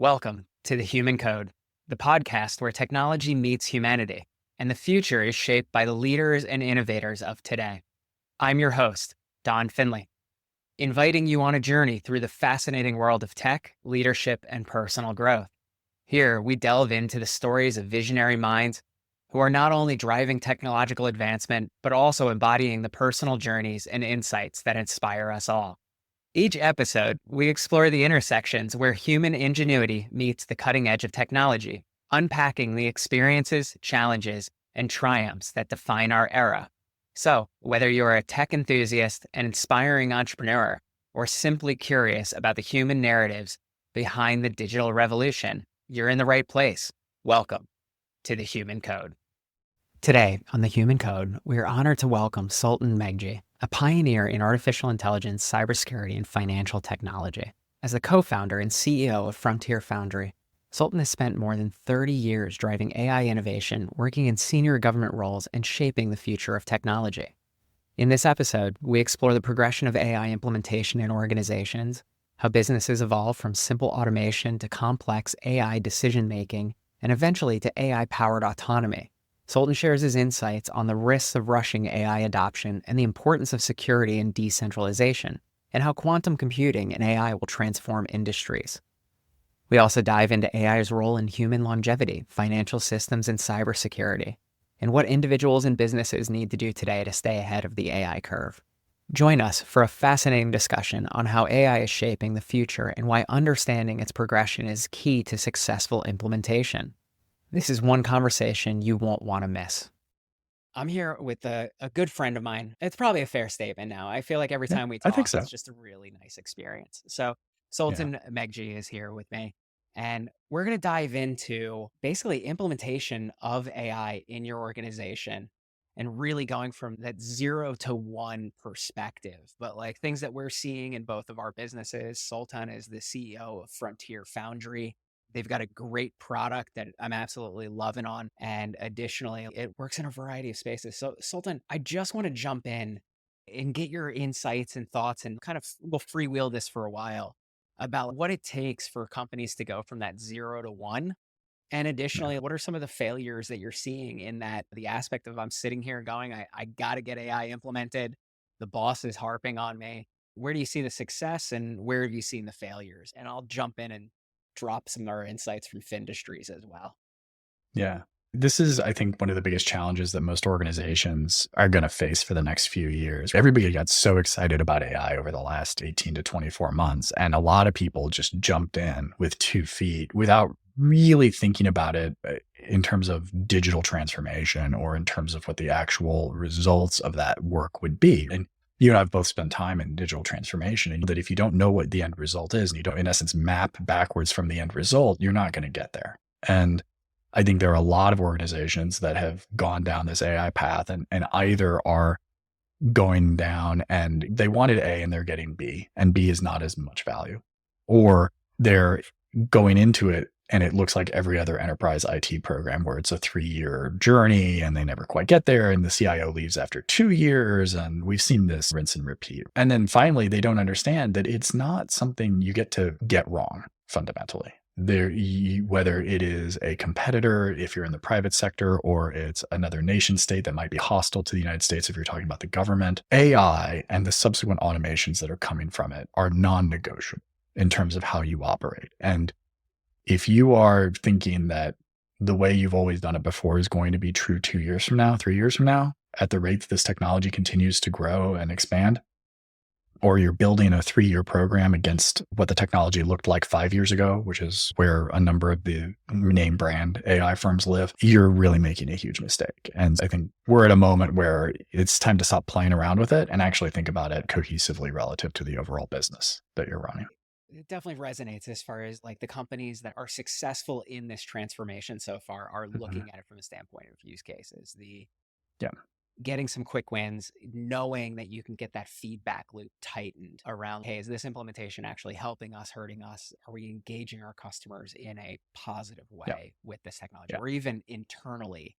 Welcome to The Human Code, the podcast where technology meets humanity, and the future is shaped by the leaders and innovators of today. I'm your host, Don Finley, inviting you on a journey through the fascinating world of tech, leadership, and personal growth. Here, we delve into the stories of visionary minds who are not only driving technological advancement, but also embodying the personal journeys and insights that inspire us all. Each episode, we explore the intersections where human ingenuity meets the cutting edge of technology, unpacking the experiences, challenges, and triumphs that define our era. So, whether you're a tech enthusiast, an inspiring entrepreneur, or simply curious about the human narratives behind the digital revolution, you're in the right place. Welcome to The Human Code. Today on The Human Code, we are honored to welcome Sultan Meghji, a pioneer in artificial intelligence, cybersecurity, and financial technology. As the co-founder and CEO of Frontier Foundry, Sultan has spent more than 30 years driving AI innovation, working in senior government roles, and shaping the future of technology. In this episode, we explore the progression of AI implementation in organizations, how businesses evolve from simple automation to complex AI decision-making, and eventually to AI-powered autonomy. Sultan shares his insights on the risks of rushing AI adoption and the importance of security and decentralization, and how quantum computing and AI will transform industries. We also dive into AI's role in human longevity, financial systems, and cybersecurity, and what individuals and businesses need to do today to stay ahead of the AI curve. Join us for a fascinating discussion on how AI is shaping the future and why understanding its progression is key to successful implementation. This is one conversation you won't want to miss. I'm here with a good friend of mine. It's probably a fair statement now. I feel like every Yeah, time we I think talk, so. it's just a really nice experience. So Yeah. Sultan Meghji is here with me, and we're going to dive into basically implementation of AI in your organization and really going from that 0 to 1 perspective, but like things that we're seeing in both of our businesses. Sultan is the CEO of Frontier Foundry. They've got a great product that I'm absolutely loving on. And additionally, it works in a variety of spaces. So, Sultan, I just want to jump in and get your insights and thoughts, and kind of we'll freewheel this for a while about what it takes for companies to go from that 0 to 1. And Yeah. additionally, what are some of the failures that you're seeing in that the aspect of I'm sitting here going, I got to get AI implemented. The boss is harping on me. Where do you see the success and where have you seen the failures? And I'll jump in and drop some of our insights from Findustries as well. Yeah. This is, I think, one of the biggest challenges that most organizations are going to face for the next few years. Everybody got so excited about AI over the last 18 to 24 months, and a lot of people just jumped in with 2 feet without really thinking about it in terms of digital transformation or in terms of what the actual results of that work would be. And you and I have both spent time in digital transformation, and that if you don't know what the end result is and you don't, in essence, map backwards from the end result, you're not going to get there. And I think there are a lot of organizations that have gone down this AI path and either are going down and they wanted A and they're getting B, and B is not as much value, or they're going into it and it looks like every other enterprise IT program where it's a 3-year journey and they never quite get there. And the CIO leaves after 2 years. And we've seen this rinse and repeat. And then finally, they don't understand that it's not something you get to get wrong fundamentally. Whether it is a competitor, if you're in the private sector, or it's another nation state that might be hostile to the United States, if you're talking about the government, AI and the subsequent automations that are coming from it are non-negotiable in terms of how you operate. And if you are thinking that the way you've always done it before is going to be true 2 years from now, 3 years from now, at the rate that this technology continues to grow and expand, or you're building a 3-year program against what the technology looked like 5 years ago, which is where a number of the name brand AI firms live, you're really making a huge mistake. And I think we're at a moment where it's time to stop playing around with it and actually think about it cohesively relative to the overall business that you're running. It definitely resonates as far as like the companies that are successful in this transformation so far are Mhm. looking at it from the standpoint of use cases. The Yeah. getting some quick wins, knowing that you can get that feedback loop tightened around, hey, is this implementation actually helping us, hurting us? Are we engaging our customers in a positive Yeah. way with this technology? Yeah. Or even internally,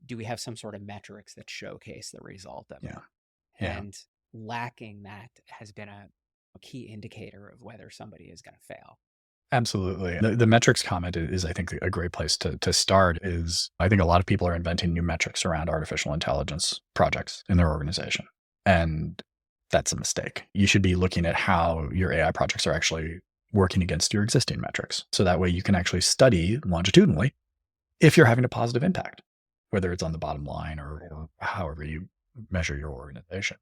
do we have some sort of metrics that showcase the result of Yeah. it? Yeah. And lacking that has been a key indicator of whether somebody is going to fail. Absolutely. The metrics comment is, I think, a great place to start. Is I think a lot of people are inventing new metrics around artificial intelligence projects in their organization. And that's a mistake. You should be looking at how your AI projects are actually working against your existing metrics. So that way you can actually study longitudinally if you're having a positive impact, whether it's on the bottom line or however you measure your organization.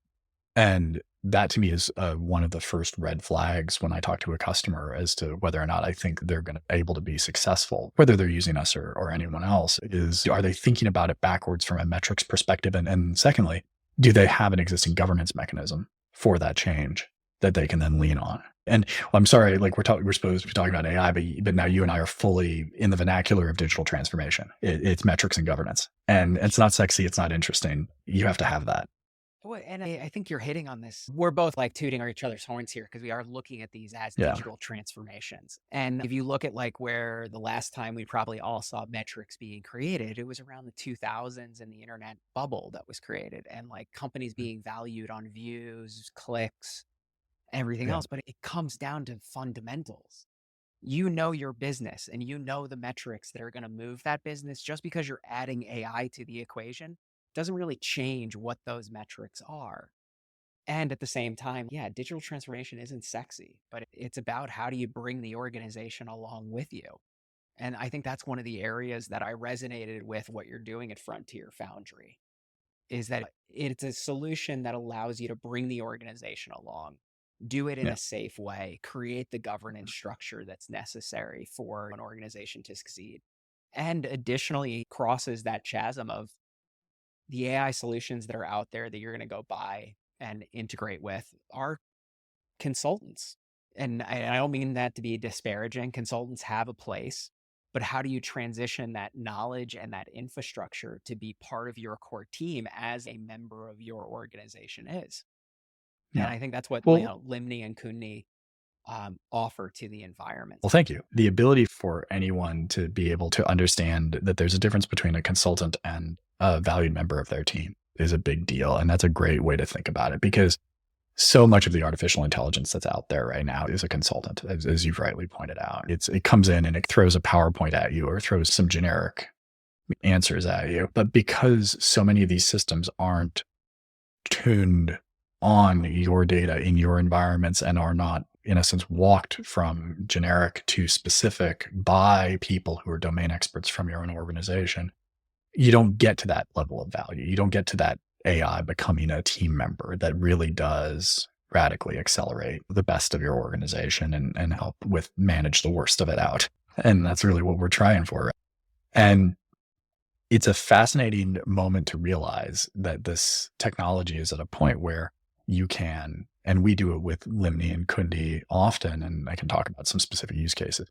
And that to me is one of the first red flags when I talk to a customer as to whether or not I think they're going to be able to be successful, whether they're using us or anyone else, is are they thinking about it backwards from a metrics perspective? And secondly, do they have an existing governance mechanism for that change that they can then lean on? And I'm sorry, like we're supposed to be talking about AI, but now you and I are fully in the vernacular of digital transformation. It's metrics and governance, and it's not sexy. It's not interesting. You have to have that. Well, and I think you're hitting on this. We're both like tooting each other's horns here because we are looking at these as Yeah. digital transformations. And if you look at like where the last time we probably all saw metrics being created, it was around the 2000s and the internet bubble that was created and like companies being valued on views, clicks, everything Yeah. else. But it comes down to fundamentals. You know your business and you know the metrics that are going to move that business. Just because you're adding AI to the equation doesn't really change what those metrics are. And at the same time, yeah, digital transformation isn't sexy, but it's about how do you bring the organization along with you. And I think that's one of the areas that I resonated with what you're doing at Frontier Foundry is that it's a solution that allows you to bring the organization along, do it in Yeah. a safe way, create the governance structure that's necessary for an organization to succeed. And additionally, crosses that chasm of the AI solutions that are out there that you're going to go buy and integrate with are consultants. And I don't mean that to be disparaging. Consultants have a place, but how do you transition that knowledge and that infrastructure to be part of your core team as a member of your organization is? And Yeah. I think that's what Well, Limni and Kuni offer to the environment. Well, thank you. The ability for anyone to be able to understand that there's a difference between a consultant and a valued member of their team is a big deal. And that's a great way to think about it because so much of the artificial intelligence that's out there right now is a consultant, as you've rightly pointed out. It comes in and it throws a PowerPoint at you or throws some generic answers at you. But because so many of these systems aren't tuned on your data in your environments and are not, in a sense, walked from generic to specific by people who are domain experts from your own organization, you don't get to that level of value. You don't get to that AI becoming a team member that really does radically accelerate the best of your organization and help with manage the worst of it out. And that's really what we're trying for. And it's a fascinating moment to realize that this technology is at a point where you can, and we do it with Limni and Kundi often, and I can talk about some specific use cases,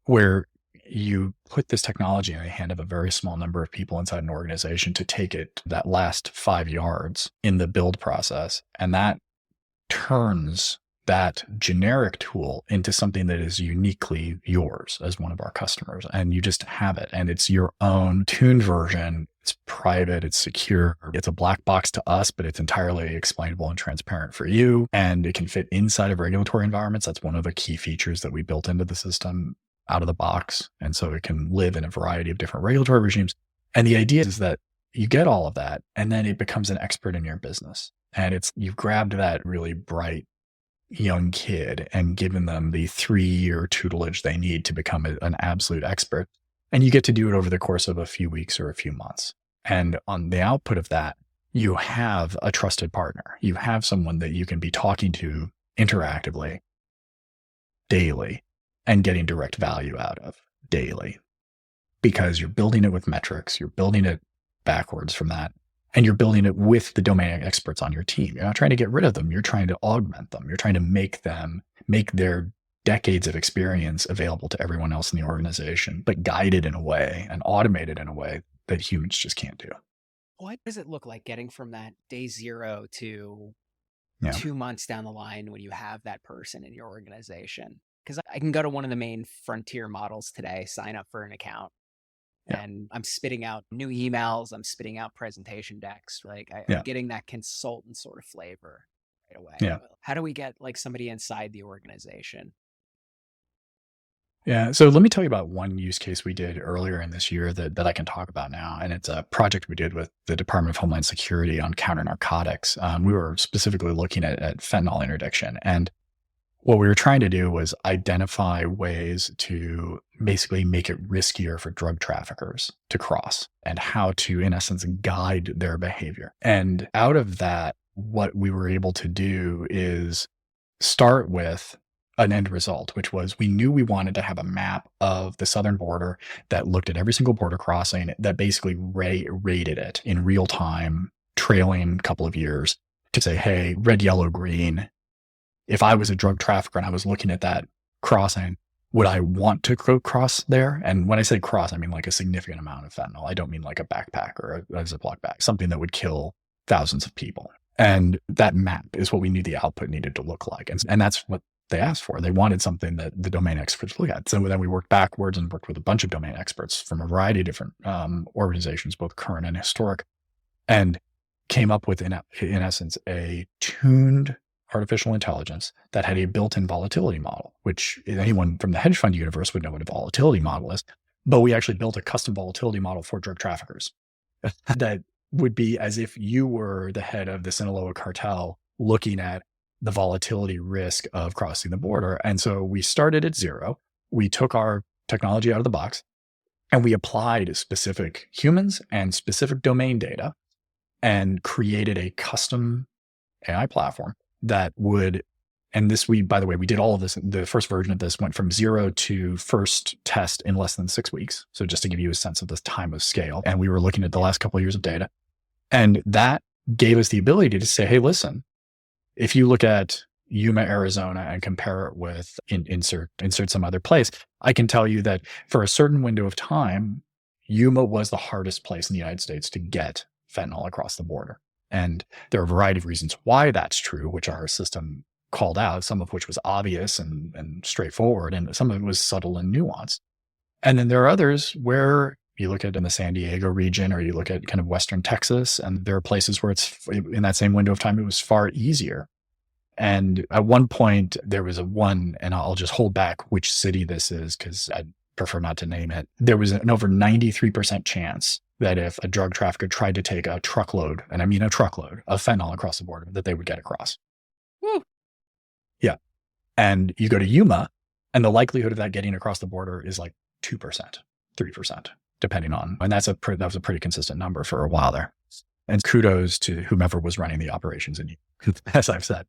where you put this technology in the hand of a very small number of people inside an organization to take it that last 5 yards in the build process. And that turns that generic tool into something that is uniquely yours as one of our customers. And you just have it. And it's your own tuned version. It's private, it's secure, it's a black box to us, but it's entirely explainable and transparent for you. And it can fit inside of regulatory environments. That's one of the key features that we built into the system out of the box. And so it can live in a variety of different regulatory regimes. And the idea is that you get all of that, and then it becomes an expert in your business. And you've grabbed that really bright young kid and given them the 3-year tutelage they need to become an absolute expert. And you get to do it over the course of a few weeks or a few months. And on the output of that, you have a trusted partner. You have someone that you can be talking to interactively daily and getting direct value out of daily because you're building it with metrics. You're building it backwards from that. And you're building it with the domain experts on your team. You're not trying to get rid of them. You're trying to augment them. You're trying to make their decades of experience available to everyone else in the organization, but guided in a way and automated in a way that humans just can't do. What does it look like getting from that day zero to Yeah. 2 months down the line when you have that person in your organization? Because I can go to one of the main Frontier models today, sign up for an account, Yeah. and I'm spitting out new emails. I'm spitting out presentation decks. Like I'm Yeah. getting that consultant sort of flavor right away. Yeah. How do we get like somebody inside the organization? Yeah. So let me tell you about one use case we did earlier in this year that I can talk about now. And it's a project we did with the Department of Homeland Security on counter-narcotics. We were specifically looking at fentanyl interdiction. And what we were trying to do was identify ways to basically make it riskier for drug traffickers to cross and how to, in essence, guide their behavior. And out of that, what we were able to do is start with an end result, which was we knew we wanted to have a map of the southern border that looked at every single border crossing that basically rated it in real time, trailing a couple of years to say, hey, red, yellow, green. If I was a drug trafficker and I was looking at that crossing, would I want to cross there? And when I say cross, I mean like a significant amount of fentanyl. I don't mean like a backpack or a Ziploc bag, something that would kill thousands of people. And that map is what we knew the output needed to look like. And that's what they asked for. They wanted something that the domain experts look at. So then we worked backwards and worked with a bunch of domain experts from a variety of different organizations, both current and historic, and came up with, in essence, a tuned artificial intelligence that had a built-in volatility model, which anyone from the hedge fund universe would know what a volatility model is. But we actually built a custom volatility model for drug traffickers that would be as if you were the head of the Sinaloa cartel looking at the volatility risk of crossing the border. And so we started at zero. We took our technology out of the box and we applied specific humans and specific domain data and created a custom AI platform that would, and this, by the way, we did all of this. The first version of this went from zero to first test in less than 6 weeks. So just to give you a sense of the time of scale. And we were looking at the last couple of years of data. And that gave us the ability to say, hey, listen, if you look at Yuma, Arizona, and compare it with insert some other place, I can tell you that for a certain window of time, Yuma was the hardest place in the United States to get fentanyl across the border. And there are a variety of reasons why that's true, which our system called out, some of which was obvious and straightforward, and some of it was subtle and nuanced. And then there are others where you look at in the San Diego region, or you look at kind of Western Texas, and there are places where it's in that same window of time, it was far easier. And at one point there was and I'll just hold back which city this is because I'd prefer not to name it. There was an over 93% chance that if a drug trafficker tried to take a truckload, and I mean a truckload of fentanyl across the border, that they would get across. Woo. Yeah. And you go to Yuma and the likelihood of that getting across the border is like 2%, 3%. Depending on, and that was a pretty consistent number for a while there. And kudos to whomever was running the operations in you, as I've said.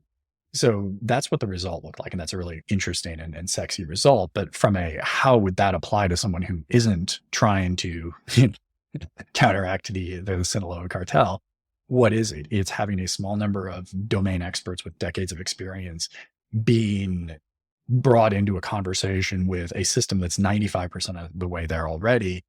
So that's what the result looked like. And that's a really interesting and sexy result. But from how would that apply to someone who isn't trying to counteract the Sinaloa cartel? What is it? It's having a small number of domain experts with decades of experience being brought into a conversation with a system that's 95% of the way there already.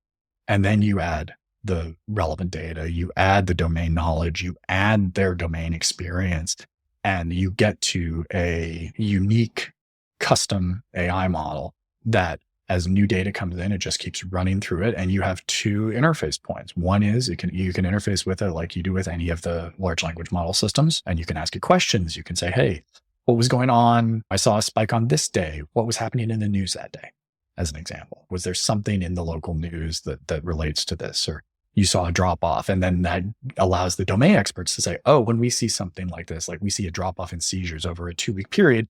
And then you add the relevant data, you add the domain knowledge, you add their domain experience, and you get to a unique custom AI model that as new data comes in, it just keeps running through it. And you have two interface points. One is you can interface with it like you do with any of the large language model systems, and you can ask it questions. You can say, hey, what was going on? I saw a spike on this day. What was happening in the news that day? As an example, was there something in the local news that relates to this? Or you saw a drop off, and then that allows the domain experts to say, oh, when we see something like this, like we see a drop off in seizures over a 2-week period,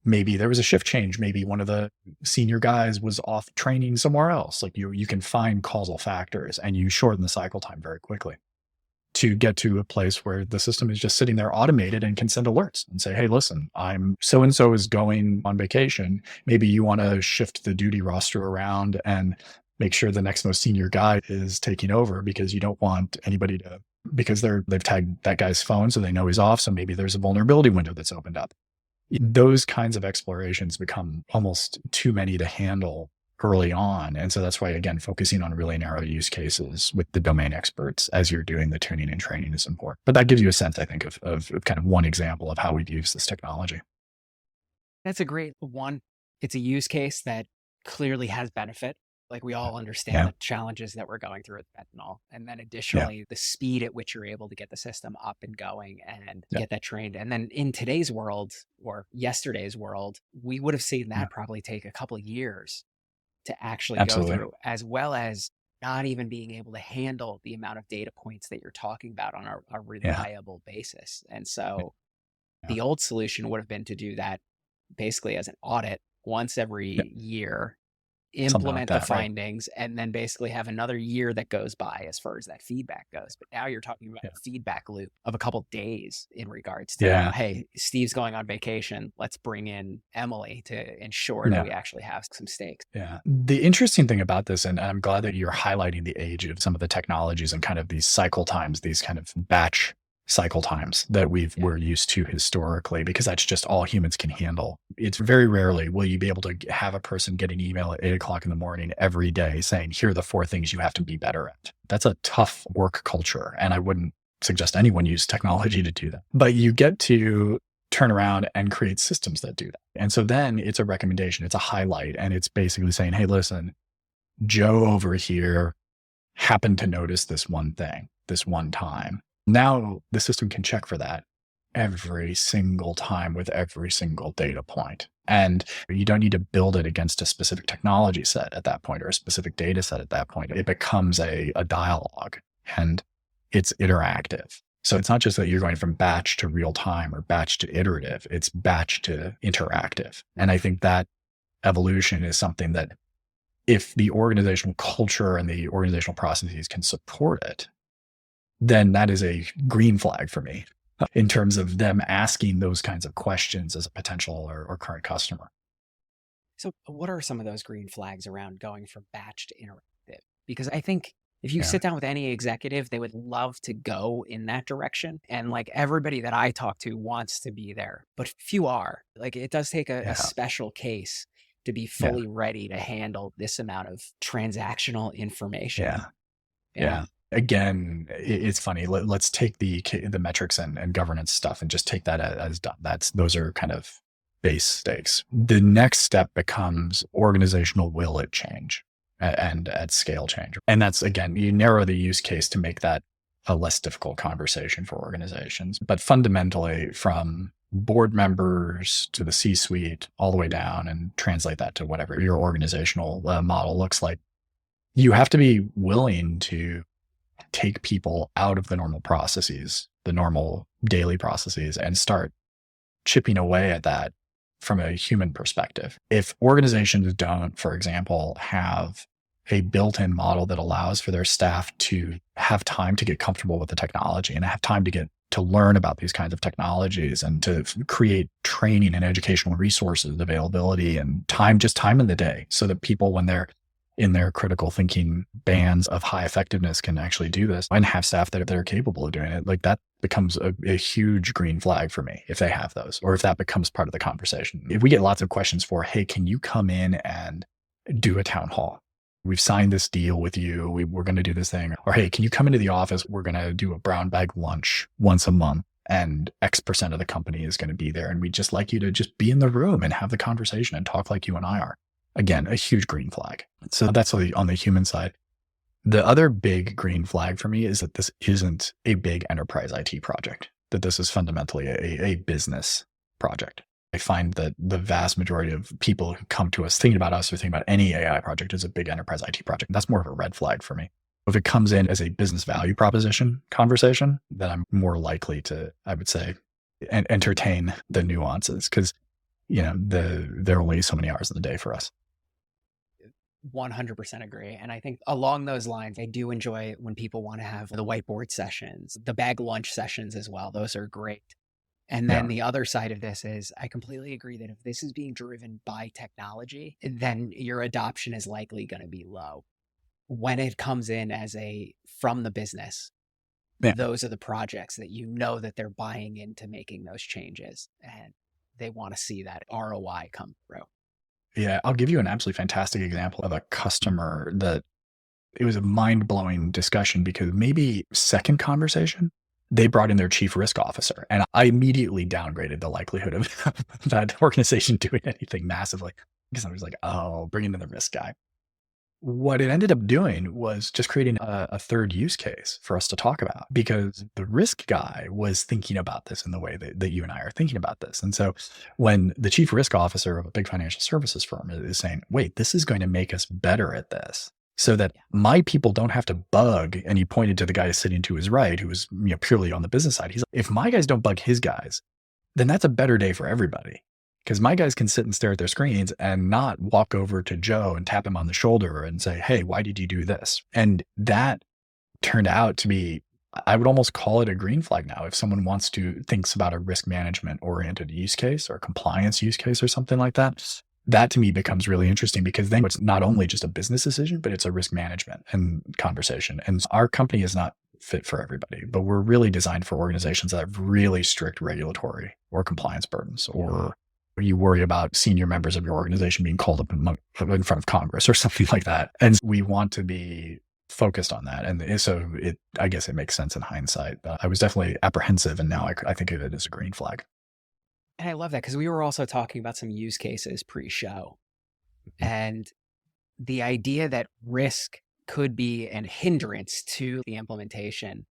maybe there was a shift change. Maybe one of the senior guys was off training somewhere else. Like you can find causal factors and you shorten the cycle time very quickly to get to a place where the system is just sitting there automated and can send alerts and say, hey, listen, I'm so-and-so is going on vacation. Maybe you want to shift the duty roster around and make sure the next most senior guy is taking over because you don't want anybody because they've tagged that guy's phone so they know he's off. So maybe there's a vulnerability window that's opened up. Those kinds of explorations become almost too many to handle early on. And so that's why, again, focusing on really narrow use cases with the domain experts as you're doing the tuning and training is important. But that gives you a sense, I think, of kind of one example of how we've used this technology. That's a great one. It's a use case that clearly has benefit. Like we all understand Yeah. the challenges that we're going through with fentanyl. And then additionally, the speed at which you're able to get the system up and going and get that trained. And then in today's world or yesterday's world, we would have seen that probably take a couple of years to actually go Absolutely. through, as well as not even being able to handle the amount of data points that you're talking about on a Yeah. reliable basis. And so Yeah. the old solution would have been to do that basically as an audit once Yeah. every year, Something like implement the that. Right. findings, and then basically have another year that goes by as far as that feedback goes. But now you're talking about Yeah. a feedback loop of a couple days in regards to, Yeah. hey, Steve's going on vacation. Let's bring in Emily to ensure that Yeah. we actually have some stakes. Yeah. The interesting thing about this, and I'm glad that you're highlighting the age of some of the technologies and kind of these cycle times, these kind of batch cycle times that we're used to historically, because that's just all humans can handle. It's very rarely will you be able to have a person get an email at 8 o'clock in the morning every day saying, here are the 4 things you have to be better at. That's a tough work culture. And I wouldn't suggest anyone use technology to do that. But you get to turn around and create systems that do that. And so then it's a recommendation, it's a highlight, and it's basically saying, hey, listen, Joe over here happened to notice this one thing, this one time. Now the system can check for that every single time with every single data point. And you don't need to build it against a specific technology set at that point or a specific data set at that point. It becomes a dialogue and it's interactive. So it's not just that you're going from batch to real time or batch to iterative, it's batch to interactive. And I think that evolution is something that if the organizational culture and the organizational processes can support it, then that is a green flag for me in terms of them asking those kinds of questions as a potential or current customer. So what are some of those green flags around going from batch to interactive? Because I think if you sit down with any executive, they would love to go in that direction. And like everybody that I talk to wants to be there, but few are. Like it does take a special case to be fully ready to handle this amount of transactional information. Yeah. Again, it's funny. Let's take the metrics and governance stuff and just take that as done. Those are kind of base stakes. The next step becomes organizational will it change and at scale change. And that's, again, you narrow the use case to make that a less difficult conversation for organizations. But fundamentally, from board members to the C-suite all the way down, and translate that to whatever your organizational model looks like, you have to be willing to take people out of the normal processes, the normal daily processes, and start chipping away at that from a human perspective. If organizations don't, for example, have a built-in model that allows for their staff to have time to get comfortable with the technology and have time to learn about these kinds of technologies and to create training and educational resources, availability, and time in the day, so that people, when they're in their critical thinking bands of high effectiveness, can actually do this and have staff that are capable of doing it. Like that becomes a huge green flag for me if they have those, or if that becomes part of the conversation. If we get lots of questions for, hey, can you come in and do a town hall? We've signed this deal with you. We're going to do this thing. Or, hey, can you come into the office? We're going to do a brown bag lunch once a month, and X% of the company is going to be there. And we'd just like you to just be in the room and have the conversation and talk like you and I are. Again, a huge green flag. So that's on the human side. The other big green flag for me is that this isn't a big enterprise IT project, that this is fundamentally a business project. I find that the vast majority of people who come to us thinking about us or thinking about any AI project as a big enterprise IT project, that's more of a red flag for me. If it comes in as a business value proposition conversation, then I'm more likely to, I would say, entertain the nuances, because there are only so many hours in the day for us. 100% agree. And I think along those lines, I do enjoy when people want to have the whiteboard sessions, the bag lunch sessions as well. Those are great. And then the other side of this is, I completely agree that if this is being driven by technology, then your adoption is likely going to be low. When it comes in as from the business, those are the projects that that they're buying into making those changes, and they want to see that ROI come through. Yeah, I'll give you an absolutely fantastic example of a customer that it was a mind-blowing discussion, because maybe second conversation, they brought in their chief risk officer, and I immediately downgraded the likelihood of that organization doing anything massively, because I was like, oh, bringing in the risk guy. what it ended up doing was just creating a third use case for us to talk about, because the risk guy was thinking about this in the way that you and I are thinking about this. And so when the chief risk officer of a big financial services firm is saying, wait, this is going to make us better at this so that my people don't have to bug. And he pointed to the guy sitting to his right, who was purely on the business side. He's like, if my guys don't bug his guys, then that's a better day for everybody. Because my guys can sit and stare at their screens and not walk over to Joe and tap him on the shoulder and say, hey, why did you do this? And that turned out to be, I would almost call it a green flag now. If someone thinks about a risk management oriented use case or a compliance use case or something like that, that to me becomes really interesting, because then it's not only just a business decision, but it's a risk management and conversation. And our company is not fit for everybody, but we're really designed for organizations that have really strict regulatory or compliance burdens, or you worry about senior members of your organization being called up in front of Congress or something like that. And we want to be focused on that. And so I guess it makes sense in hindsight, but I was definitely apprehensive. And now I think of it as a green flag. And I love that, because we were also talking about some use cases pre-show, and the idea that risk could be an hindrance to the implementation.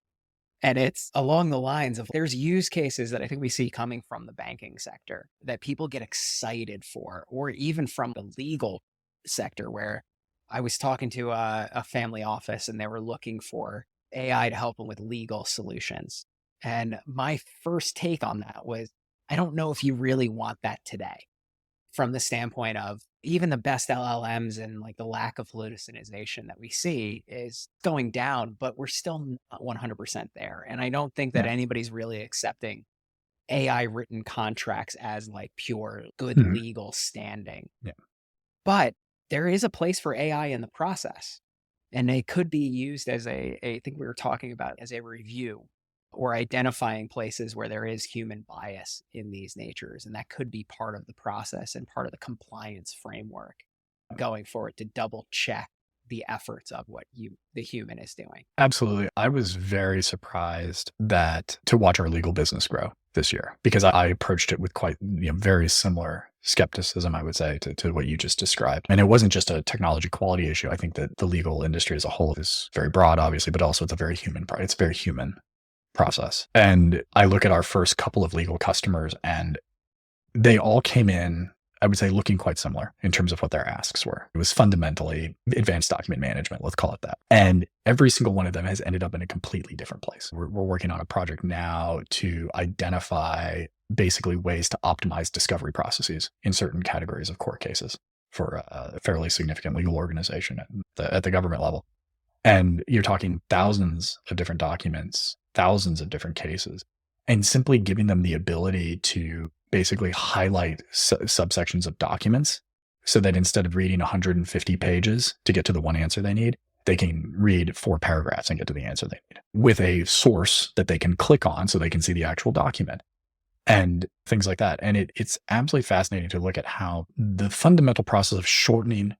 And it's along the lines of, there's use cases that I think we see coming from the banking sector that people get excited for, or even from the legal sector, where I was talking to a family office and they were looking for AI to help them with legal solutions. And my first take on that was, I don't know if you really want that today, from the standpoint of even the best LLMs and like the lack of hallucination that we see is going down, but we're still not 100% there. And I don't think that anybody's really accepting AI written contracts as like pure good legal standing. Yeah. But there is a place for AI in the process, and they could be used as I think we were talking about, as a review, or identifying places where there is human bias in these natures. And that could be part of the process and part of the compliance framework going forward to double check the efforts of what the human is doing. Absolutely. I was very surprised to watch our legal business grow this year, because I approached it with quite very similar skepticism, I would say, to what you just described. And it wasn't just a technology quality issue. I think that the legal industry as a whole is very broad, obviously, but also it's a very human process. And I look at our first couple of legal customers, and they all came in, I would say, looking quite similar in terms of what their asks were. It was fundamentally advanced document management, let's call it that. And every single one of them has ended up in a completely different place. We're working on a project now to identify basically ways to optimize discovery processes in certain categories of court cases for a fairly significant legal organization at the government level. And you're talking thousands of different documents, thousands of different cases, and simply giving them the ability to basically highlight subsections of documents, so that instead of reading 150 pages to get to the one answer they need, they can read 4 paragraphs and get to the answer they need, with a source that they can click on so they can see the actual document and things like that. And it's absolutely fascinating to look at how the fundamental process of shortening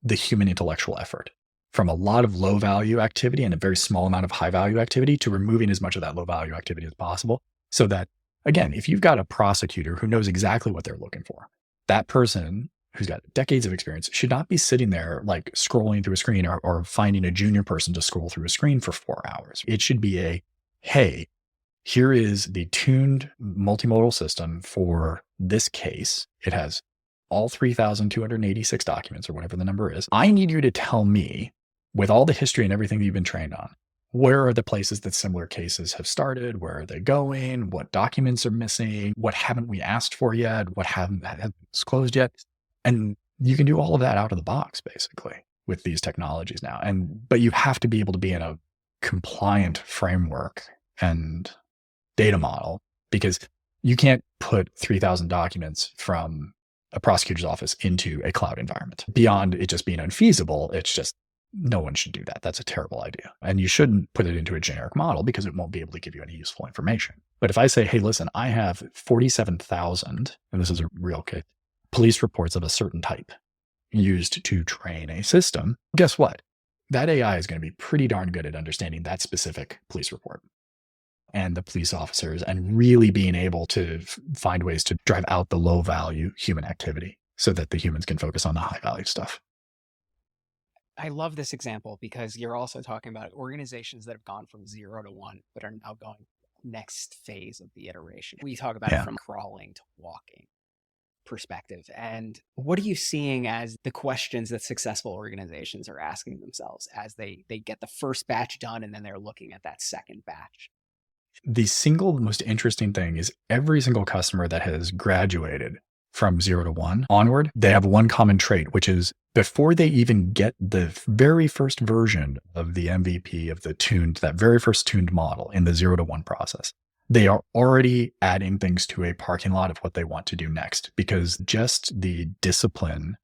the human intellectual effort from a lot of low value activity and a very small amount of high value activity to removing as much of that low value activity as possible. So that, again, if you've got a prosecutor who knows exactly what they're looking for, that person who's got decades of experience should not be sitting there like scrolling through a screen or finding a junior person to scroll through a screen for 4 hours. It should be hey, here is the tuned multimodal system for this case. It has all 3,286 documents or whatever the number is. I need you to tell me, with all the history and everything that you've been trained on, where are the places that similar cases have started? Where are they going? What documents are missing? What haven't we asked for yet? What haven't disclosed yet? And you can do all of that out of the box, basically, with these technologies now. But you have to be able to be in a compliant framework and data model, because you can't put 3,000 documents from a prosecutor's office into a cloud environment. Beyond it just being unfeasible, it's just, no one should do that. That's a terrible idea. And you shouldn't put it into a generic model, because it won't be able to give you any useful information. But if I say, hey, listen, I have 47,000, and this is a real case, police reports of a certain type used to train a system, guess what? That AI is going to be pretty darn good at understanding that specific police report and the police officers, and really being able to find ways to drive out the low value human activity so that the humans can focus on the high value stuff. I love this example because you're also talking about organizations that have gone from 0 to 1, but are now going next phase of the iteration. We talk about it Yeah. from crawling to walking perspective. And what are you seeing as the questions that successful organizations are asking themselves as they get the first batch done and then they're looking at that second batch? The single most interesting thing is every single customer that has graduated from 0 to 1 onward, they have one common trait, which is before they even get the very first version of the MVP of that very first tuned model in the 0 to 1 process, they are already adding things to a parking lot of what they want to do next, because just the discipline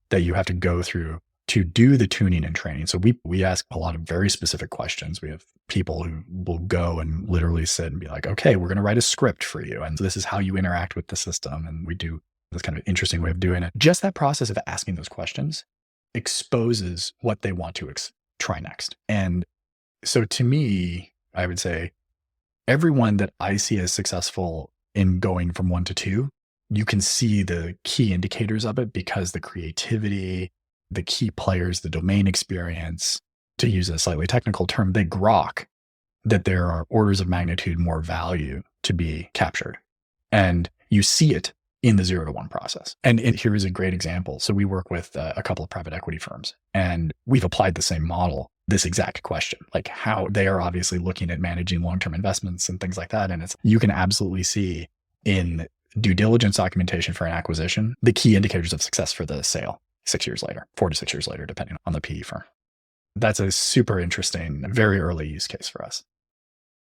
that you have to go through to do the tuning and training. So we ask a lot of very specific questions. We have people who will go and literally sit and be like, okay, we're going to write a script for you. And this is how you interact with the system. And we do this kind of interesting way of doing it. Just that process of asking those questions exposes what they want to try next. And so to me, I would say everyone that I see as successful in going from 1 to 2, you can see the key indicators of it, because the creativity, the key players, the domain experience, to use a slightly technical term, they grok that there are orders of magnitude more value to be captured. And you see it in the 0 to 1 process. And here is a great example. So we work with a couple of private equity firms, and we've applied the same model, this exact question, like how they are obviously looking at managing long-term investments and things like that. And you can absolutely see in due diligence documentation for an acquisition, the key indicators of success for the sale 6 years later, 4 to 6 years later, depending on the PE firm. That's a super interesting, very early use case for us.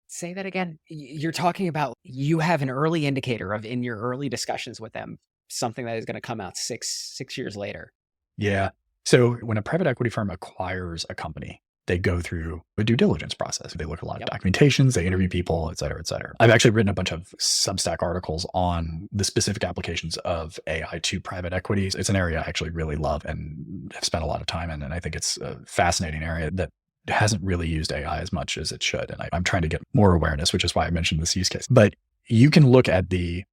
Say that again. You're talking about you have an early indicator of, in your early discussions with them, something that is going to come out six years later. Yeah. So when a private equity firm acquires a company, they go through a due diligence process. They look at a lot of documentations, they interview people, et cetera, et cetera. I've actually written a bunch of Substack articles on the specific applications of AI to private equities. It's an area I actually really love and have spent a lot of time in. And I think it's a fascinating area that hasn't really used AI as much as it should. And I'm trying to get more awareness, which is why I mentioned this use case. But you can look at the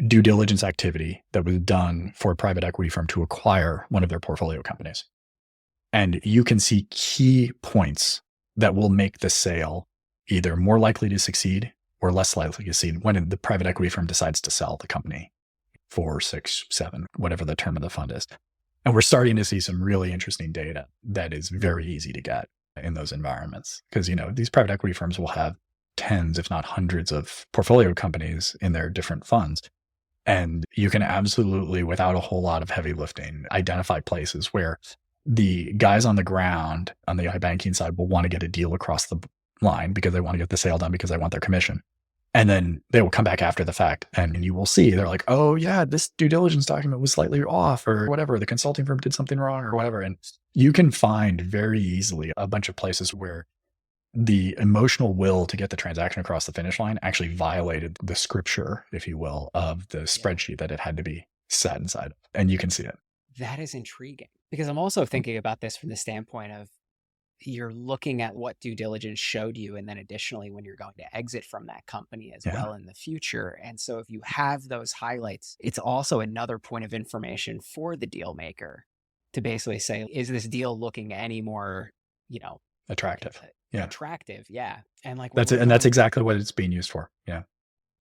due diligence activity that was done for a private equity firm to acquire one of their portfolio companies. And you can see key points that will make the sale either more likely to succeed or less likely to succeed when the private equity firm decides to sell the company 4, 6, 7, whatever the term of the fund is. And we're starting to see some really interesting data that is very easy to get in those environments. Because, these private equity firms will have tens, if not hundreds of portfolio companies in their different funds. And you can absolutely, without a whole lot of heavy lifting, identify places where the guys on the ground on the iBanking side will want to get a deal across the line because they want to get the sale done because they want their commission. And then they will come back after the fact and you will see they're like, oh yeah, this due diligence document was slightly off or whatever. The consulting firm did something wrong or whatever. And you can find very easily a bunch of places where the emotional will to get the transaction across the finish line actually violated the scripture, if you will, of the spreadsheet that it had to be sat inside. And you can see it. That is intriguing, because I'm also thinking about this from the standpoint of you're looking at what due diligence showed you, and then additionally when you're going to exit from that company as well in the future. And so if you have those highlights, it's also another point of information for the deal maker to basically say, is this deal looking any more, attractive? Attractive. Yeah. And that's it. And that's exactly what it's being used for. Yeah.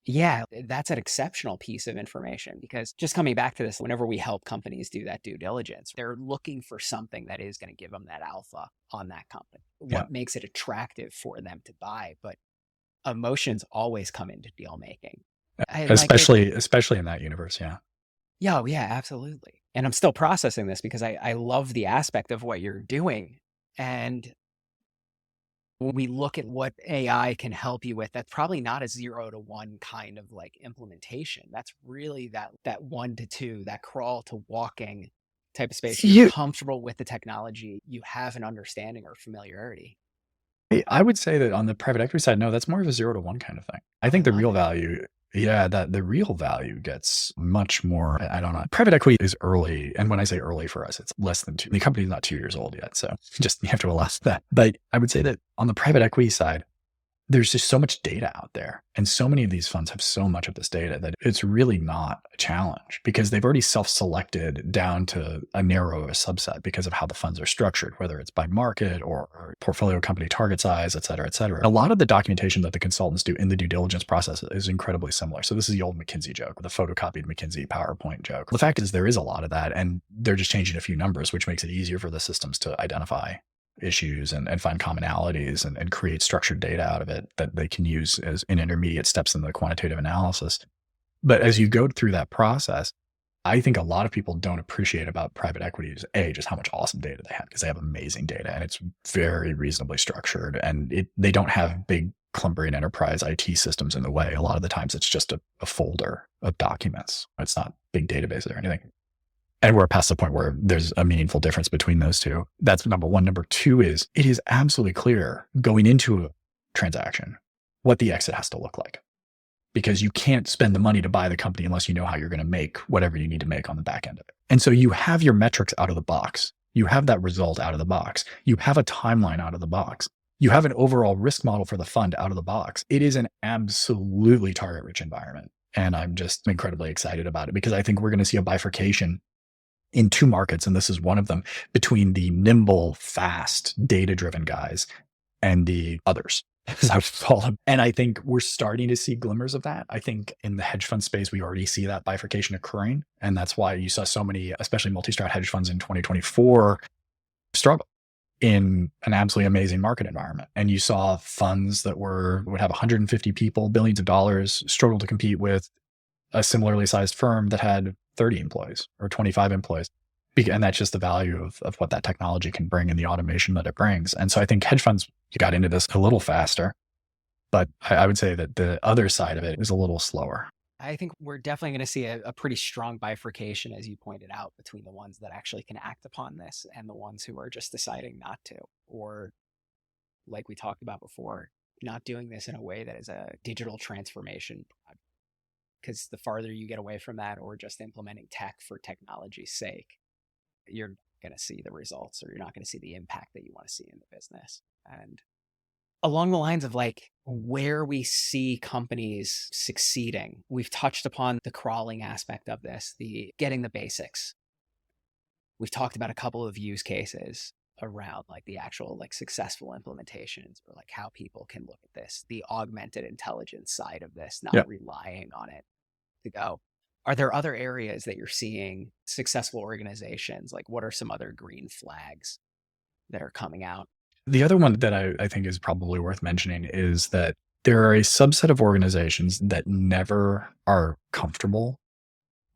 Yeah, that's an exceptional piece of information, because just coming back to this, whenever we help companies do that due diligence, they're looking for something that is going to give them that alpha on that company. What makes it attractive for them to buy? But emotions always come into deal making. Especially in that universe. Yeah. Yeah, yeah, absolutely. And I'm still processing this because I love the aspect of what you're doing. And when we look at what AI can help you with, that's probably not a 0 to 1 kind of implementation. That's really that 1 to 2, that crawl to walking type of space. You're comfortable with the technology. You have an understanding or familiarity. I would say that on the private equity side, no, that's more of a 0 to 1 kind of thing. I think the real value, the real value gets much more, I don't know. Private equity is early. And when I say early for us, it's less than 2. The company's not 2 years old yet. So you have to allow that. But I would say that on the private equity side, there's just so much data out there. And so many of these funds have so much of this data that it's really not a challenge because they've already self-selected down to a narrower subset because of how the funds are structured, whether it's by market or portfolio company target size, et cetera, et cetera. A lot of the documentation that the consultants do in the due diligence process is incredibly similar. So this is the old McKinsey joke, the photocopied McKinsey PowerPoint joke. The fact is there is a lot of that, and they're just changing a few numbers, which makes it easier for the systems to identify issues and find commonalities and create structured data out of it that they can use as in intermediate steps in the quantitative analysis. But as you go through that process, I think a lot of people don't appreciate about private equity is just how much awesome data they have, because they have amazing data and it's very reasonably structured, and they don't have big clumbering enterprise IT systems in the way. A lot of the times it's just a folder of documents. It's not big databases or anything. And we're past the point where there's a meaningful difference between those two. That's number one. Number two is it is absolutely clear going into a transaction what the exit has to look like, because you can't spend the money to buy the company unless you know how you're going to make whatever you need to make on the back end of it. And so you have your metrics out of the box. You have that result out of the box. You have a timeline out of the box. You have an overall risk model for the fund out of the box. It is an absolutely target-rich environment. And I'm just incredibly excited about it because I think we're going to see a bifurcation in two markets, and this is one of them, between the nimble, fast, data-driven guys and the others, as I would call them. And I think we're starting to see glimmers of that. I think in the hedge fund space, we already see that bifurcation occurring. And that's why you saw so many, especially multi-strat hedge funds in 2024, struggle in an absolutely amazing market environment. And you saw funds that would have 150 people, billions of dollars, struggle to compete with a similarly sized firm that had 30 employees or 25 employees. And that's just the value of what that technology can bring and the automation that it brings. And so I think hedge funds, you got into this a little faster, but I would say that the other side of it is a little slower. I think we're definitely going to see a pretty strong bifurcation, as you pointed out, between the ones that actually can act upon this and the ones who are just deciding not to, or like we talked about before, not doing this in a way that is a digital transformation project. Because the farther you get away from that, or just implementing tech for technology's sake, you're not going to see the results, or you're not going to see the impact that you want to see in the business. And along the lines of like where we see companies succeeding, we've touched upon the crawling aspect of this, the getting the basics. We've talked about a couple of use cases around like the actual like successful implementations, or like how people can look at this, the augmented intelligence side of this, not relying on it to go. Are there other areas that you're seeing successful organizations? Like what are some other green flags that are coming out? The other one that I think is probably worth mentioning is that there are a subset of organizations that never are comfortable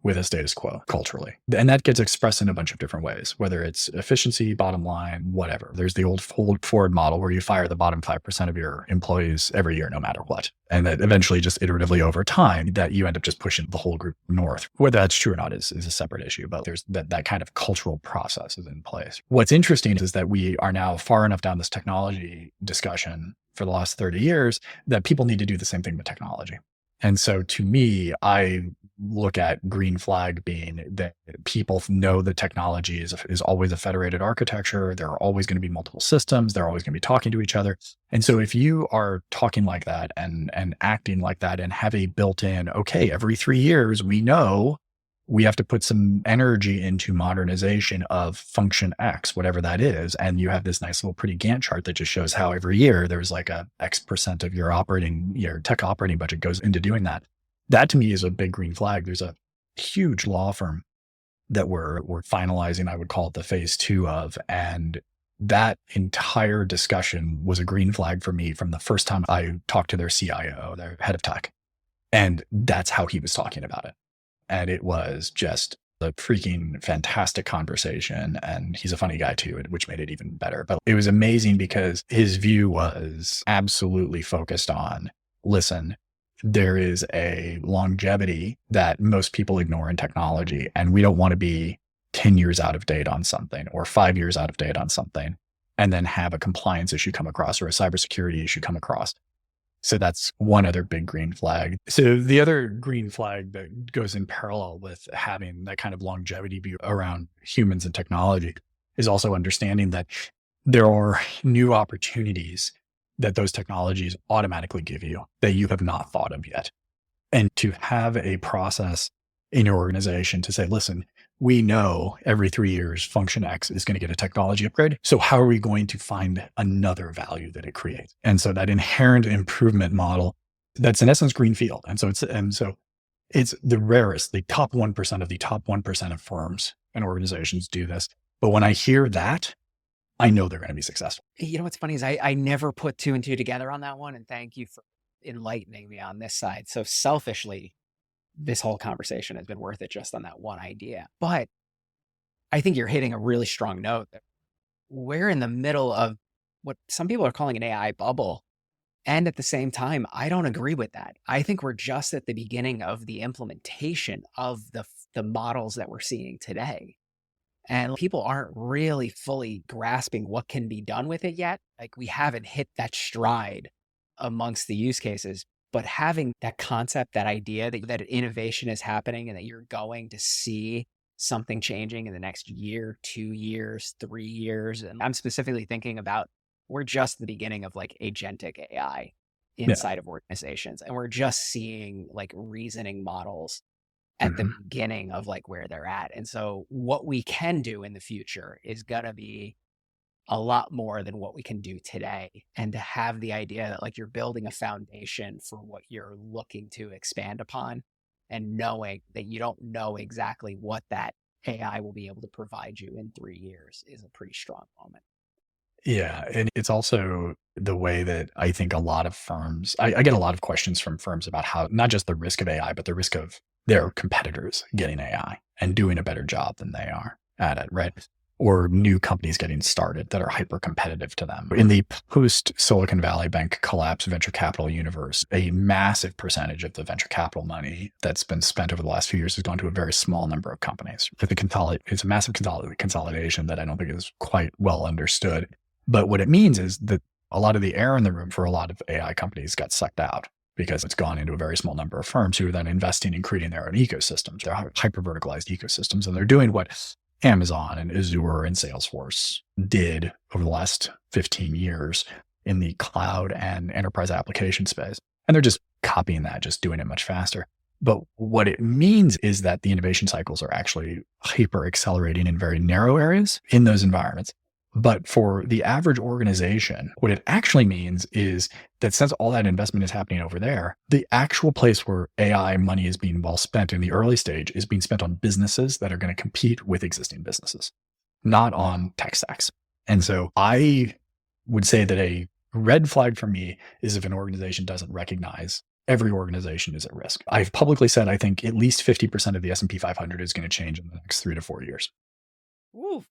with a status quo culturally. And that gets expressed in a bunch of different ways, whether it's efficiency, bottom line, whatever. There's the old Ford model where you fire the bottom 5% of your employees every year, no matter what. And that eventually just iteratively over time that you end up just pushing the whole group north. Whether that's true or not is a separate issue, but there's that kind of cultural process is in place. What's interesting is that we are now far enough down this technology discussion for the last 30 years that people need to do the same thing with technology. And so to me, I look at green flag being that people know the technology is always a federated architecture. There are always going to be multiple systems. They're always going to be talking to each other. And so if you are talking like that and acting like that and have a built-in, okay, every 3 years, we know we have to put some energy into modernization of function X, whatever that is. And you have this nice little pretty Gantt chart that just shows how every year there's like a X% of your tech operating budget goes into doing that. That to me is a big green flag. There's a huge law firm that we're finalizing, I would call it the phase 2 of. And that entire discussion was a green flag for me from the first time I talked to their CIO, their head of tech. And that's how he was talking about it. And it was just a freaking fantastic conversation. And he's a funny guy too, which made it even better. But it was amazing because his view was absolutely focused on, listen, there is a longevity that most people ignore in technology. And we don't want to be 10 years out of date on something or 5 years out of date on something and then have a compliance issue come across or a cybersecurity issue come across. So that's one other big green flag. So the other green flag that goes in parallel with having that kind of longevity view around humans and technology is also understanding that there are new opportunities that those technologies automatically give you that you have not thought of yet. And to have a process in your organization to say, listen, we know every 3 years function X is going to get a technology upgrade. So how are we going to find another value that it creates? And so that inherent improvement model, that's in essence greenfield. And so it's the rarest, the top 1% of the top 1% of firms and organizations do this. But when I hear that, I know they're going to be successful. You know, what's funny is I never put two and two together on that one. And thank you for enlightening me on this side. So selfishly, this whole conversation has been worth it just on that one idea. But I think you're hitting a really strong note that we're in the middle of what some people are calling an AI bubble. And at the same time, I don't agree with that. I think we're just at the beginning of the implementation of the models that we're seeing today. And people aren't really fully grasping what can be done with it yet. Like we haven't hit that stride amongst the use cases. But having that concept, that idea that innovation is happening and that you're going to see something changing in the next year, 2 years, 3 years. And I'm specifically thinking about, we're just at the beginning of like agentic AI inside of organizations. And we're just seeing like reasoning models at the beginning of like where they're at. And so what we can do in the future is going to be a lot more than what we can do today. And to have the idea that like you're building a foundation for what you're looking to expand upon, and knowing that you don't know exactly what that AI will be able to provide you in 3 years is a pretty strong moment. Yeah. And it's also the way that I think a lot of firms, I get a lot of questions from firms about how not just the risk of AI, but the risk of their competitors getting AI and doing a better job than they are at it, right? Or new companies getting started that are hyper competitive to them. In the post Silicon Valley Bank collapse venture capital universe, a massive percentage of the venture capital money that's been spent over the last few years has gone to a very small number of companies. It's a massive consolidation that I don't think is quite well understood. But what it means is that a lot of the air in the room for a lot of AI companies got sucked out because it's gone into a very small number of firms who are then investing in creating their own ecosystems. They're hyper verticalized ecosystems, and they're doing what Amazon and Azure and Salesforce did over the last 15 years in the cloud and enterprise application space. And they're just copying that, just doing it much faster. But what it means is that the innovation cycles are actually hyper accelerating in very narrow areas in those environments. But for the average organization, what it actually means is that since all that investment is happening over there, the actual place where AI money is being well spent in the early stage is being spent on businesses that are going to compete with existing businesses, not on tech stacks. And so I would say that a red flag for me is if an organization doesn't recognize every organization is at risk. I've publicly said I think at least 50% of the S&P 500 is going to change in the next 3 to 4 years. Ooh.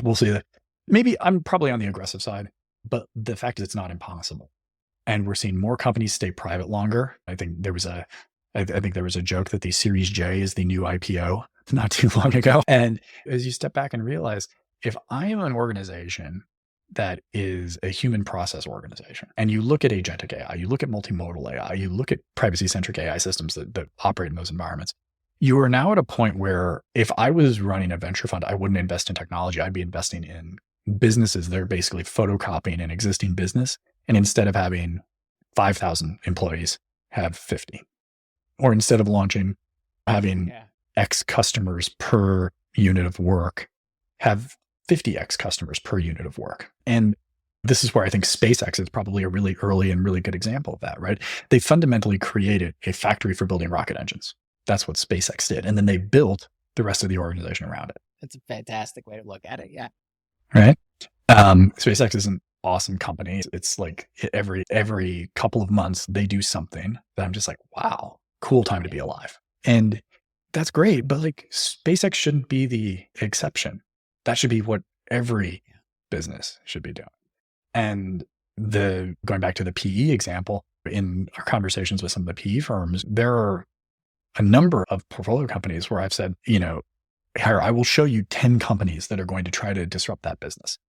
We'll see that. Maybe I'm probably on the aggressive side, but the fact is it's not impossible. And we're seeing more companies stay private longer. I think there was a joke that the Series J is the new IPO not too long ago. And as you step back and realize, if I am an organization that is a human process organization, and you look at agentic AI, you look at multimodal AI, you look at privacy-centric AI systems that operate in those environments, you are now at a point where if I was running a venture fund, I wouldn't invest in technology. I'd be investing in businesses that are basically photocopying an existing business. And instead of having 5,000 employees, have 50. Or instead of having X customers per unit of work, have 50X customers per unit of work. And this is where I think SpaceX is probably a really early and really good example of that, right? They fundamentally created a factory for building rocket engines. That's what SpaceX did. And then they built the rest of the organization around it. That's a fantastic way to look at it. Yeah. Right. SpaceX is an awesome company. It's like every couple of months they do something that I'm just like, wow, cool time to be alive. And that's great. But like SpaceX shouldn't be the exception. That should be what every business should be doing. And going back to the PE example, in our conversations with some of the PE firms, there are a number of portfolio companies where I've said, here, I will show you 10 companies that are going to try to disrupt that business.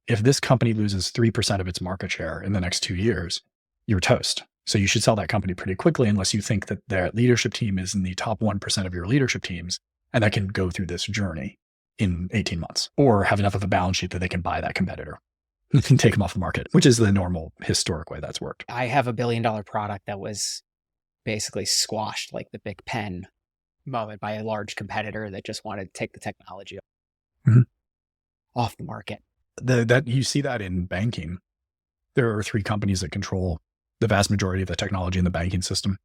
If this company loses 3% of its market share in the next 2 years, you're toast. So you should sell that company pretty quickly unless you think that their leadership team is in the top 1% of your leadership teams and that can go through this journey in 18 months or have enough of a balance sheet that they can buy that competitor. take them off the market, which is the normal historic way that's worked. I have $1 billion product that was basically squashed like the Big Pen moment by a large competitor that just wanted to take the technology off the market. That you see that in banking. There are 3 companies that control the vast majority of the technology in the banking system.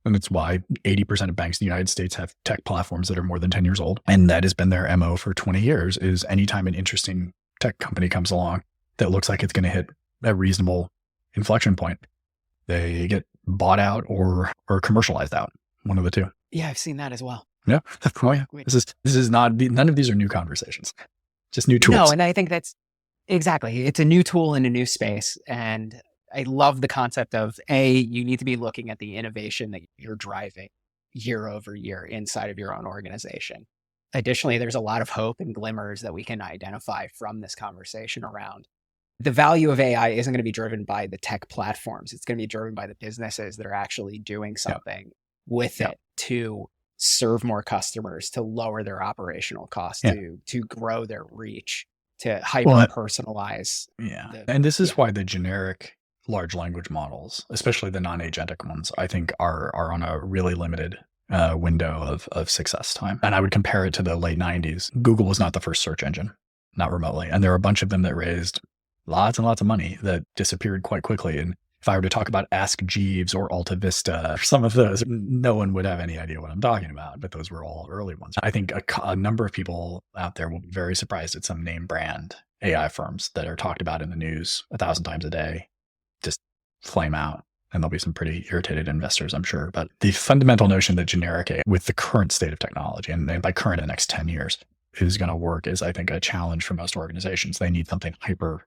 And it's why 80% of banks in the United States have tech platforms that are more than 10 years old. And that has been their MO for 20 years, is anytime an interesting tech company comes along that looks like it's going to hit a reasonable inflection point, they get bought out or commercialized out. One of the two. Yeah, I've seen that as well. Yeah. Oh yeah. This is not, none of these are new conversations, just new tools. No, and I think that's exactly, it's a new tool in a new space. And I love the concept of you need to be looking at the innovation that you're driving year over year inside of your own organization. Additionally, there's a lot of hope and glimmers that we can identify from this conversation around the value of AI isn't going to be driven by the tech platforms. It's going to be driven by the businesses that are actually doing something with it to serve more customers, to lower their operational costs, to grow their reach, to hyper-personalize. And this is why the generic large language models, especially the non-agentic ones, I think are on a really limited window of success time. And I would compare it to the late 90s. Google was not the first search engine, not remotely. And there are a bunch of them that raised lots and lots of money that disappeared quite quickly. And if I were to talk about Ask Jeeves or Alta Vista, some of those, no one would have any idea what I'm talking about, but those were all early ones. I think a number of people out there will be very surprised at some name brand AI firms that are talked about in the news 1,000 times a day just flame out. And there'll be some pretty irritated investors, I'm sure. But the fundamental notion that generic AI with the current state of technology, and by current, the next 10 years, is going to work is, I think, a challenge for most organizations. They need something hyper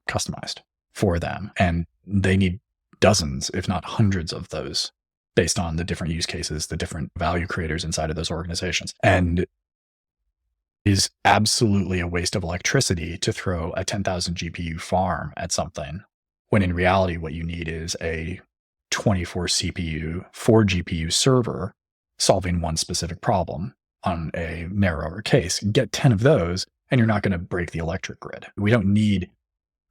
customized for them. And they need dozens, if not hundreds of those based on the different use cases, the different value creators inside of those organizations. And is absolutely a waste of electricity to throw a 10,000 GPU farm at something, when in reality, what you need is a 24 CPU, 4 GPU server solving one specific problem on a narrower case. Get 10 of those and you're not going to break the electric grid. We don't need,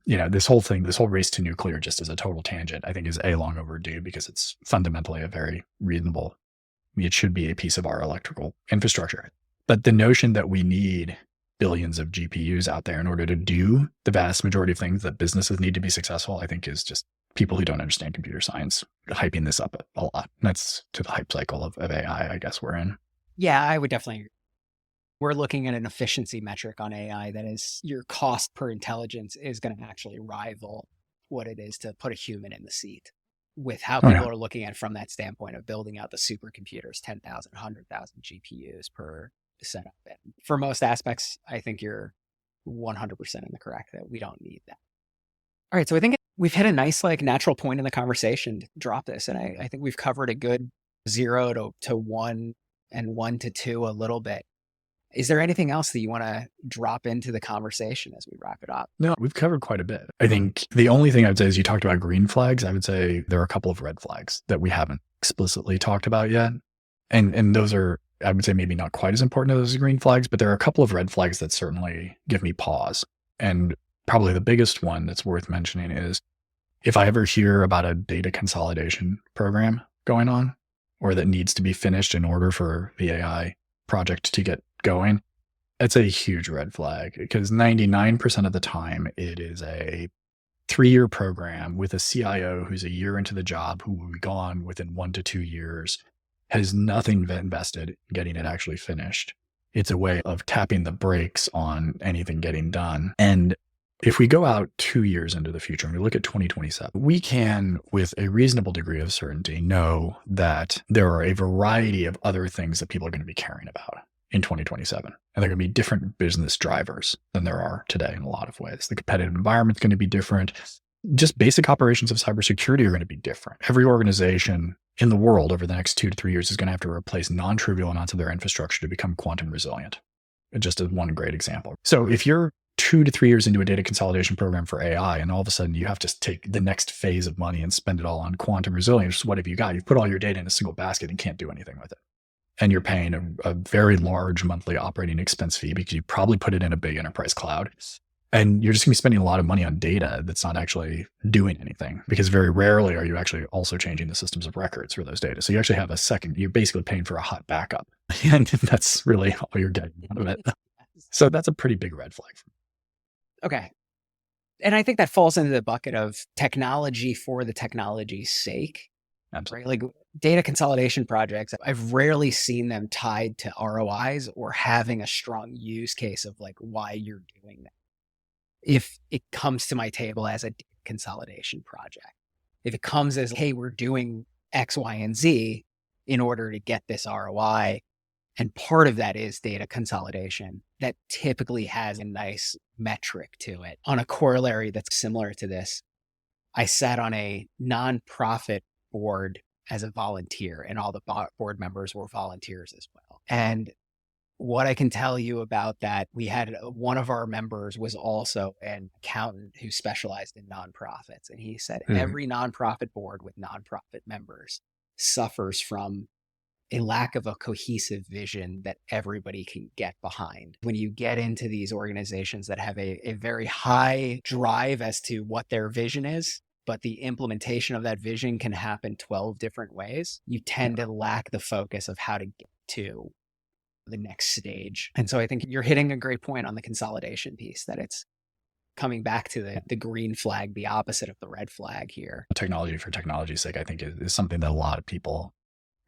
this whole race to nuclear, just as a total tangent, I think is long overdue, because it's fundamentally a very reasonable, it should be a piece of our electrical infrastructure. But the notion that we need billions of GPUs out there in order to do the vast majority of things that businesses need to be successful, I think is just people who don't understand computer science hyping this up a lot. That's to the hype cycle of AI, I guess we're in. Yeah, I would definitely agree. We're looking at an efficiency metric on AI that is your cost per intelligence is going to actually rival what it is to put a human in the seat, with how people are looking at it from that standpoint of building out the supercomputers, 10,000, 100,000 GPUs per setup. And for most aspects, I think you're 100% in the correct that we don't need that. All right. So I think we've hit a nice, natural point in the conversation to drop this. And I think we've covered a good 0 to 1 and 1 to 2 a little bit. Is there anything else that you want to drop into the conversation as we wrap it up? No, we've covered quite a bit. I think the only thing I would say is, you talked about green flags. I would say there are a couple of red flags that we haven't explicitly talked about yet. And those are, I would say, maybe not quite as important as green flags, but there are a couple of red flags that certainly give me pause. And probably the biggest one that's worth mentioning is, if I ever hear about a data consolidation program going on, or that needs to be finished in order for the AI project to get going, it's a huge red flag, because 99% of the time it is a 3-year program with a CIO who's a year into the job, who will be gone within 1 to 2 years, has nothing invested in getting it actually finished. It's a way of tapping the brakes on anything getting done. And if we go out 2 years into the future and we look at 2027, we can, with a reasonable degree of certainty, know that there are a variety of other things that people are going to be caring about in 2027. And they're going to be different business drivers than there are today in a lot of ways. The competitive environment's going to be different. Just basic operations of cybersecurity are going to be different. Every organization in the world over the next 2 to 3 years is going to have to replace non-trivial amounts of their infrastructure to become quantum resilient. Just as one great example. So if you're 2 to 3 years into a data consolidation program for AI, and all of a sudden you have to take the next phase of money and spend it all on quantum resilience, what have you got? You've put all your data in a single basket and can't do anything with it. And you're paying a very large monthly operating expense fee, because you probably put it in a big enterprise cloud. And you're just going to be spending a lot of money on data that's not actually doing anything, because very rarely are you actually also changing the systems of records for those data. So you actually have you're basically paying for a hot backup. And that's really all you're getting out of it. So that's a pretty big red flag. Okay. And I think that falls into the bucket of technology for the technology's sake. Absolutely. Right? Like data consolidation projects, I've rarely seen them tied to ROIs or having a strong use case of like why you're doing that. If it comes to my table as a consolidation project, if it comes as, hey, we're doing X, Y, and Z in order to get this ROI, and part of that is data consolidation, that typically has a nice metric to it. On a corollary that's similar to this, I sat on a nonprofit board as a volunteer, and all the board members were volunteers as well. And what I can tell you about that, we had one of our members was also an accountant who specialized in nonprofits. And he said every nonprofit board with nonprofit members suffers from a lack of a cohesive vision that everybody can get behind. When you get into these organizations that have a very high drive as to what their vision is, but the implementation of that vision can happen 12 different ways, you tend to lack the focus of how to get to the next stage. And so I think you're hitting a great point on the consolidation piece, that it's coming back to the green flag, the opposite of the red flag here. Technology for technology's sake, I think is something that a lot of people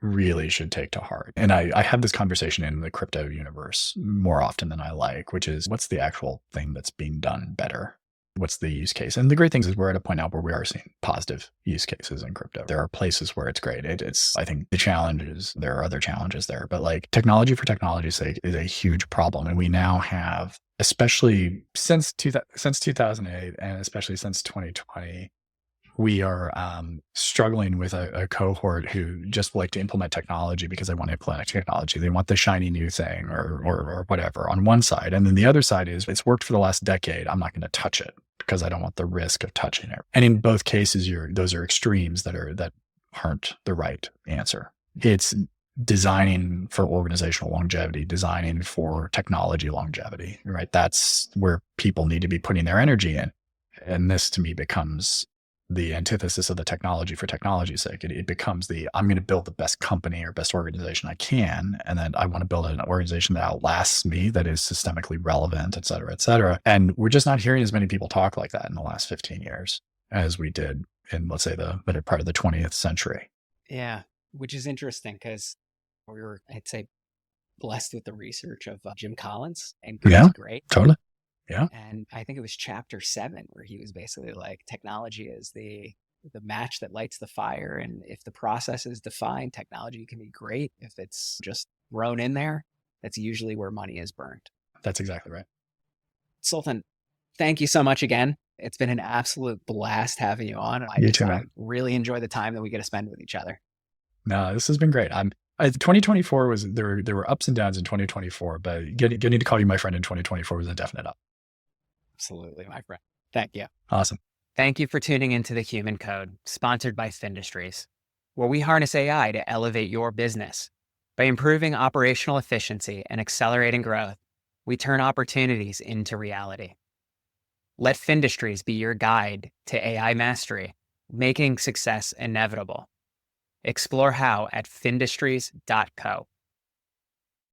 really should take to heart. And I have this conversation in the crypto universe more often than I like, which is what's the actual thing that's being done better? What's the use case? And the great thing is we're at a point now where we are seeing positive use cases in crypto. There are places where it's great. I think the challenge is there are other challenges there, but like technology for technology's sake is a huge problem. And we now have, especially since 2008 and especially since 2020, we are struggling with a cohort who just like to implement technology because they want to implement technology. They want the shiny new thing or whatever on one side. And then the other side is it's worked for the last decade. I'm not going to touch it because I don't want the risk of touching it. And in both cases, those are extremes that aren't the right answer. It's designing for organizational longevity, designing for technology longevity, right? That's where people need to be putting their energy in. And this to me becomes the antithesis of the technology for technology's sake. It becomes I'm going to build the best company or best organization I can. And then I want to build an organization that outlasts me, that is systemically relevant, et cetera, et cetera. And we're just not hearing as many people talk like that in the last 15 years as we did in, let's say, the better part of the 20th century. Yeah, which is interesting because we were, I'd say, blessed with the research of Jim Collins, and yeah, great. Totally. Yeah. And I think it was chapter 7 where he was basically like, technology is the match that lights the fire. And if the process is defined, technology can be great. If it's just thrown in there, that's usually where money is burned. That's exactly right. Sultan, thank you so much again. It's been an absolute blast having you on. You too, man. Really enjoy the time that we get to spend with each other. No, this has been great. 2024 was, there were ups and downs in 2024, but getting to call you my friend in 2024 was a definite up. Absolutely, my friend. Thank you. Awesome. Thank you for tuning into The Human Code, sponsored by Findustries, where we harness AI to elevate your business. By improving operational efficiency and accelerating growth, we turn opportunities into reality. Let Findustries be your guide to AI mastery, making success inevitable. Explore how at findustries.co.